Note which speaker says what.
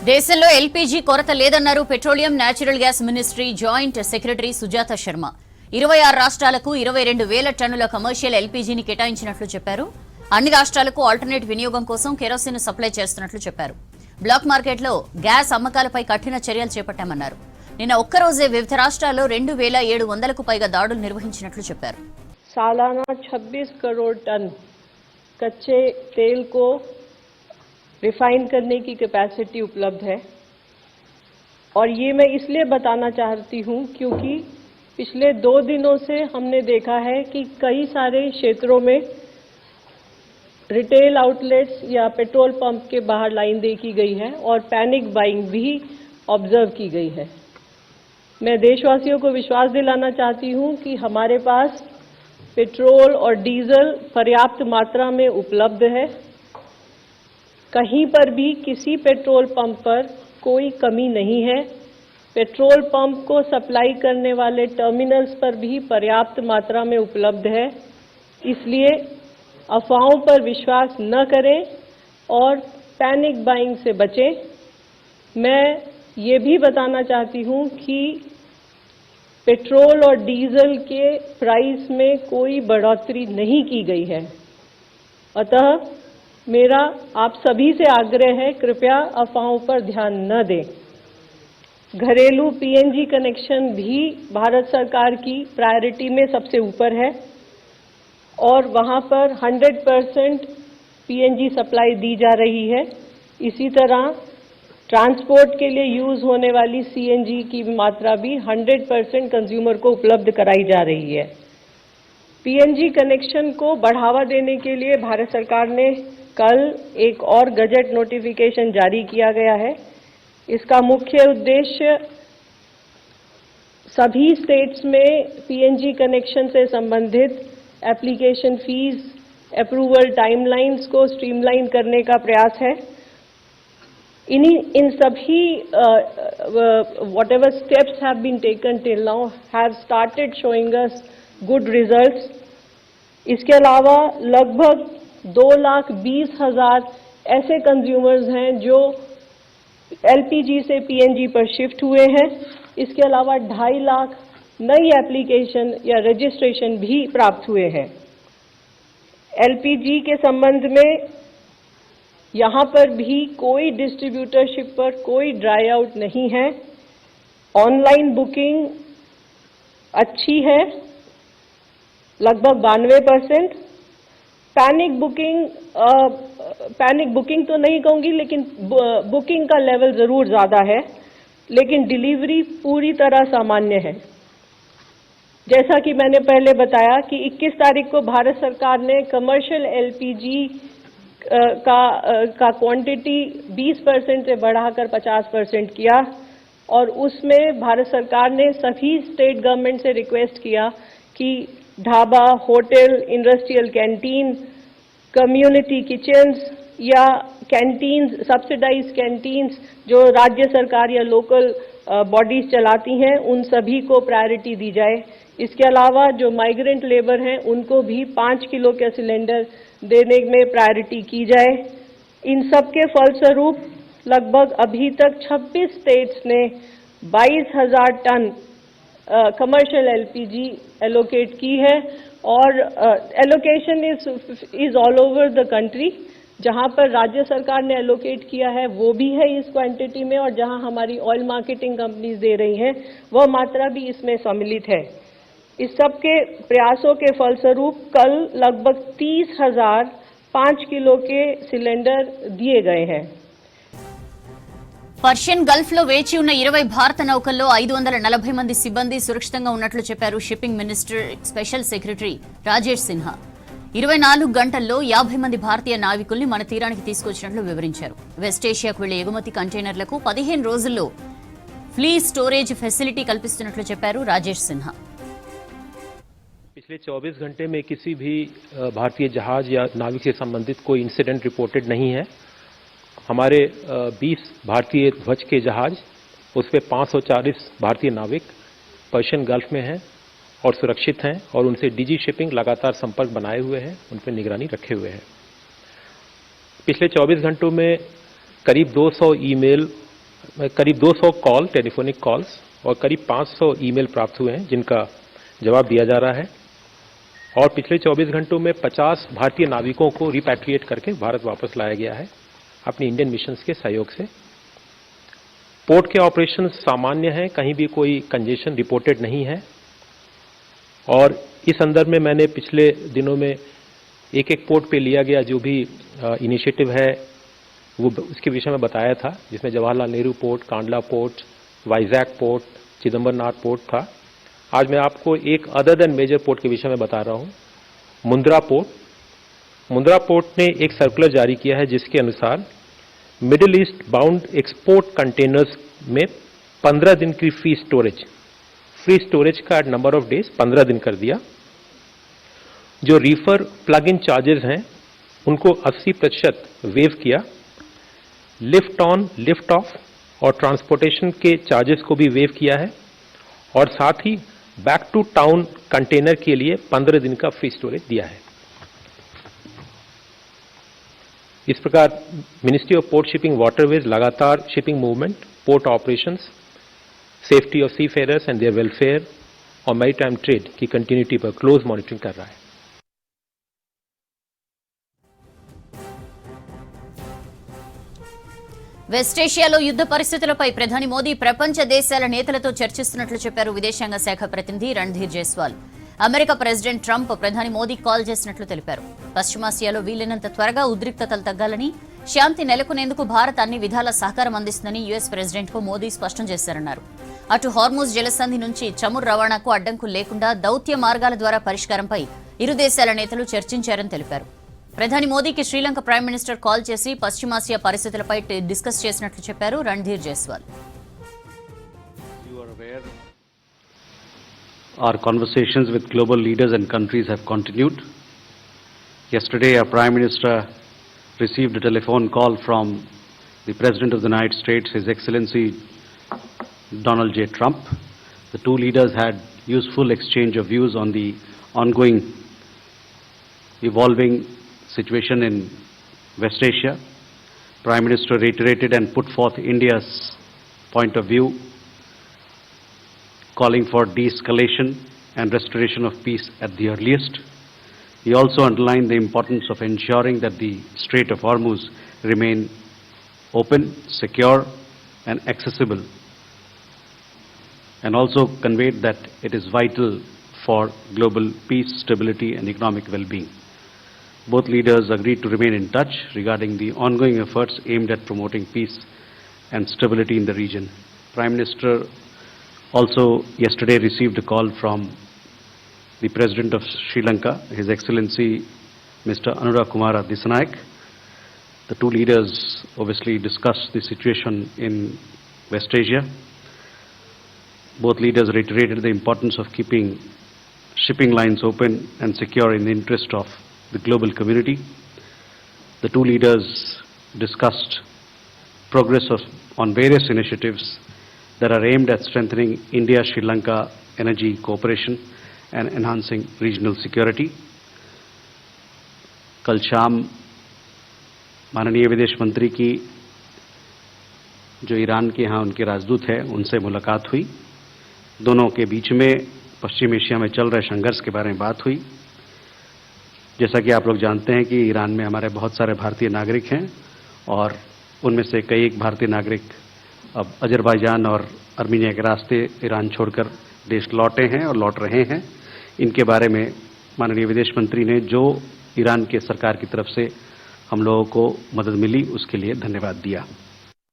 Speaker 1: దేశంలో ఎల్పీజీ కొరత లేదన్నారు petroleum natural gas ministry joint secretary Sujatha Sharma. 26 రాష్ట్రాలకు 22,000 టన్నుల కమర్షియల్ ఎల్పీజీని కేటాయించినట్లు చెప్పారు. అన్ని రాష్ట్రాలకు ఆల్టర్నేట్ వినియోగం కోసం కెరోసిన్ సప్లై చేస్తున్నట్లు చెప్పారు. బ్లాక్ మార్కెట్లో గ్యాస్ అమ్మకాలపై కఠిన చర్యలు చేపట్టామన్నారు. నిన్న ఒక్కరోజే వివిధ రాష్ట్రాల్లో 2,700కు పైగా దాడులు నిర్వహించినట్లు చెప్పారు.
Speaker 2: सालाना 26 करोड़ टन कच्चे तेल को रिफाइन करने की कैपेसिटी उपलब्ध है और ये मैं इसलिए बताना चाहती हूँ क्योंकि पिछले 2 दिनों से हमने देखा है कि कई सारे क्षेत्रों में रिटेल आउटलेट्स या पेट्रोल पंप के बाहर लाइन देखी गई है और पैनिक बाइंग भी ऑब्जर्व की गई है। मैं देशवासियों को विश्वास दिलाना चाहती हूँ कि हमारे पास पेट्रोल और डीजल पर्याप्त मात्रा में उपलब्ध है। कहीं पर भी किसी पेट्रोल पंप पर कोई कमी नहीं है। पेट्रोल पंप को सप्लाई करने वाले टर्मिनल्स पर भी पर्याप्त मात्रा में उपलब्ध है। इसलिए अफवाहों पर विश्वास न करें और पैनिक बाइंग से बचें। मैं ये भी बताना चाहती हूँ कि पेट्रोल और डीजल के प्राइस में कोई बढ़ोतरी नहीं की गई है। अतः मेरा आप सभी से आग्रह है, कृपया अफवाहों पर ध्यान न दें। घरेलू पीएनजी कनेक्शन भी भारत सरकार की प्रायोरिटी में सबसे ऊपर है और वहां पर 100% पीएनजी सप्लाई दी जा रही है। इसी तरह ट्रांसपोर्ट के लिए यूज होने वाली सीएनजी की मात्रा भी 100% कंज्यूमर को उपलब्ध कराई जा रही है। पीएनजी कनेक्शन को बढ़ावा देने के लिए भारत सरकार ने कल एक और गजट नोटिफिकेशन जारी किया गया है। इसका मुख्य उद्देश्य सभी स्टेट्स में पीएनजी कनेक्शन से संबंधित एप्लीकेशन फीस, अप्रूवल टाइमलाइंस को स्ट्रीमलाइन करने का प्रयास है। इन सभी whatever steps have been taken till now have started showing us good results. इसके अलावा लगभग 2,20,000 ऐसे कंज्यूमर्स हैं जो एलपीजी से पीएनजी पर शिफ्ट हुए हैं। इसके अलावा 2.5 लाख नई एप्लीकेशन या रजिस्ट्रेशन भी प्राप्त हुए हैं। एलपीजी के संबंध में यहाँ पर भी कोई डिस्ट्रीब्यूटरशिप पर कोई ड्राई आउट नहीं है। ऑनलाइन बुकिंग अच्छी है, लगभग 92%। पैनिक बुकिंग तो नहीं कहूँगी, लेकिन बुकिंग का लेवल ज़रूर ज़्यादा है, लेकिन डिलीवरी पूरी तरह सामान्य है। जैसा कि मैंने पहले बताया कि 21 तारीख को भारत सरकार ने कमर्शियल एलपीजी का क्वांटिटी 20% से बढ़ाकर 50% किया और उसमें भारत सरकार ने सभी स्टेट गवर्नमेंट से रिक्वेस्ट किया कि dhaba, hotel, industrial canteen, community kitchens या कैंटीन्स, सब्सिडाइज कैंटीन्स जो राज्य सरकार या लोकल बॉडीज चलाती हैं, उन सभी को प्रायोरिटी दी जाए। इसके अलावा जो माइग्रेंट लेबर हैं उनको भी 5 किलो के सिलेंडर देने में प्रायोरिटी की जाए। इन सब के फलस्वरूप लगभग अभी तक 26 स्टेट्स ने 22,000 टन कमर्शियल एलपीजी एलोकेट की है और allocation is all over the country. जहां पर राज्य सरकार ने एलोकेट किया है वो भी है इस क्वांटिटी में और जहां हमारी ऑयल मार्केटिंग कंपनीज दे रही हैं वह मात्रा भी इसमें सम्मिलित है। इस सब के प्रयासों के फलस्वरूप कल लगभग 30,000 5 किलो के सिलेंडर दिए गए हैं।
Speaker 1: పర్షియన్ గల్ఫ్ లో వేచి ఉన్న 20 భారత నౌకల్లో 540 మంది సిబ్బంది సురక్షితంగా ఉన్నట్లు చెప్పారు shipping minister special secretary Rajesh Sinha. 24 గంటల్లో 50 మంది భారతీయ నావికుల్ని మన తీరానికి తీసుకొచ్చినట్లు వివరించారు. వెస్ట్ ఏషియాకు వెళ్లే ఎగుమతి కంటైనర్లకు 15 రోజుల్లో ఫ్లీ స్టోరేజ్ ఫెసిలిటీ కల్పిస్తున్నట్లు చెప్పారు రాజేష్ సిన్హా.
Speaker 3: पिछले 24 घंटे में किसी भी भारतीय जहाज या नाविक से संबंधित कोई इंसिडेंट रिपोर्टेड नहीं है। हमारे 20 भारतीय ध्वज के जहाज, उस पर 540 भारतीय नाविक पर्शियन गल्फ में हैं और सुरक्षित हैं और उनसे डीजी शिपिंग लगातार संपर्क बनाए हुए हैं, उन पर निगरानी रखे हुए हैं। पिछले 24 घंटों में करीब 200 ईमेल करीब 200 कॉल, टेलीफोनिक कॉल्स और करीब 500 ईमेल प्राप्त हुए हैं जिनका जवाब दिया जा रहा है। और पिछले 24 घंटों में 50 भारतीय नाविकों को रिपैट्रिएट करके भारत वापस लाया गया है अपनी इंडियन मिशंस के सहयोग से। पोर्ट के ऑपरेशन सामान्य हैं, कहीं भी कोई कंजेशन रिपोर्टेड नहीं है। और इस संदर्भ में मैंने पिछले दिनों में एक एक पोर्ट पे लिया गया जो भी इनिशिएटिव है वो उसके विषय में बताया था, जिसमें Jawaharlal Nehru port, Kandla port, Vizag port, Chidambaranath port था। आज मैं आपको एक अदर देन मेजर पोर्ट के विषय में बता रहा हूं, मुंद्रा पोर्ट। मुंद्रा पोर्ट ने एक सर्कुलर जारी किया है जिसके अनुसार middle east bound export containers में 15 दिन की फ्री स्टोरेज का नंबर ऑफ डेज 15 दिन कर दिया। जो रीफर प्लग इन चार्जेस हैं उनको 80% वेव किया। लिफ्ट ऑन, लिफ्ट ऑफ और ट्रांसपोर्टेशन के चार्जेस को भी वेव किया है। और साथ ही बैक टू टाउन कंटेनर के लिए 15 दिन का फ्री स्टोरेज दिया है। इस प्रकार ministry of port shipping waterways लगातार shipping movement, port operations, safety of seafarers and their welfare और मैरीटाइम ट्रेड की कंटिन्यूटी पर क्लोज मॉनिटरिंग कर रहा है।
Speaker 1: వెస్టేషియాలో యుద్ధ పరిస్థితులపై ప్రధాని మోదీ ప్రపంచ దేశాల నేతలతో చర్చిస్తున్నట్లు చెప్పారు విదేశాంగ శాఖ ప్రతినిధి Randhir Jaiswal. America president Trump ప్రధాని మోదీకి కాల్ చేసినట్లు తెలిపారు. పశ్చిమాసియాలో వీలైనంత త్వరగా ఉద్రిక్తతలు తగ్గాలని, శాంతి నెలకొనేందుకు భారత్ అన్ని విధాల సహకారం అందిస్తుందని యుఎస్ ప్రెసిడెంట్కు మోదీ స్పష్టం చేశారన్నారు. అటు హార్మూజ్ జలసంధి నుంచి చమురు రవాణాకు అడ్డంకులు లేకుండా దౌత్య మార్గాల ద్వారా పరిష్కారంపై ఇరు దేశాల నేతలు చర్చించారని తెలిపారు. ప్రధాని మోదీకి శ్రీలంక ప్రైమ్ మినిస్టర్ కాల్ చేసి పశ్చిమాసియా పరిస్థితులపై డిస్కస్ చేసినట్లు చెప్పారు Randhir Jaiswal.
Speaker 4: Our conversations with global leaders and countries have continued. Yesterday, our Prime Minister received a telephone call from the President of the United States, His Excellency Donald J. Trump. The two leaders had useful exchange of views on the ongoing evolving situation in West Asia. Prime Minister reiterated and put forth India's point of view, calling for de-escalation and restoration of peace at the earliest. He also underlined the importance of ensuring that the Strait of Hormuz remain open, secure and accessible, and also conveyed that it is vital for global peace, stability and economic well-being. Both leaders agreed to remain in touch regarding the ongoing efforts aimed at promoting peace and stability in the region. Prime Minister also yesterday received a call from the President of Sri Lanka, His Excellency Mr. Anurag Kumara Disanayak. The two leaders obviously discussed the situation in West Asia. Both leaders reiterated the importance of keeping shipping lines open and secure in the interest of the global community. The two leaders discussed progress on various initiatives that are aimed at strengthening India-Sri Lanka energy cooperation and enhancing regional security. कल शाम माननीय विदेश मंत्री की जो Iran के यहाँ उनके राजदूत हैं उनसे मुलाकात हुई। दोनों के बीच में पश्चिम एशिया में चल रहे संघर्ष के बारे में बात हुई। जैसा कि आप लोग जानते हैं कि ईरान में हमारे बहुत सारे भारतीय नागरिक हैं और उनमें से कई एक भारतीय नागरिक अब अजरबैजान और आर्मीनिया के रास्ते ईरान छोड़कर देश लौटे हैं और लौट रहे हैं। इनके बारे में माननीय विदेश मंत्री ने जो ईरान के सरकार की तरफ से हम लोगों को मदद मिली उसके लिए धन्यवाद दिया।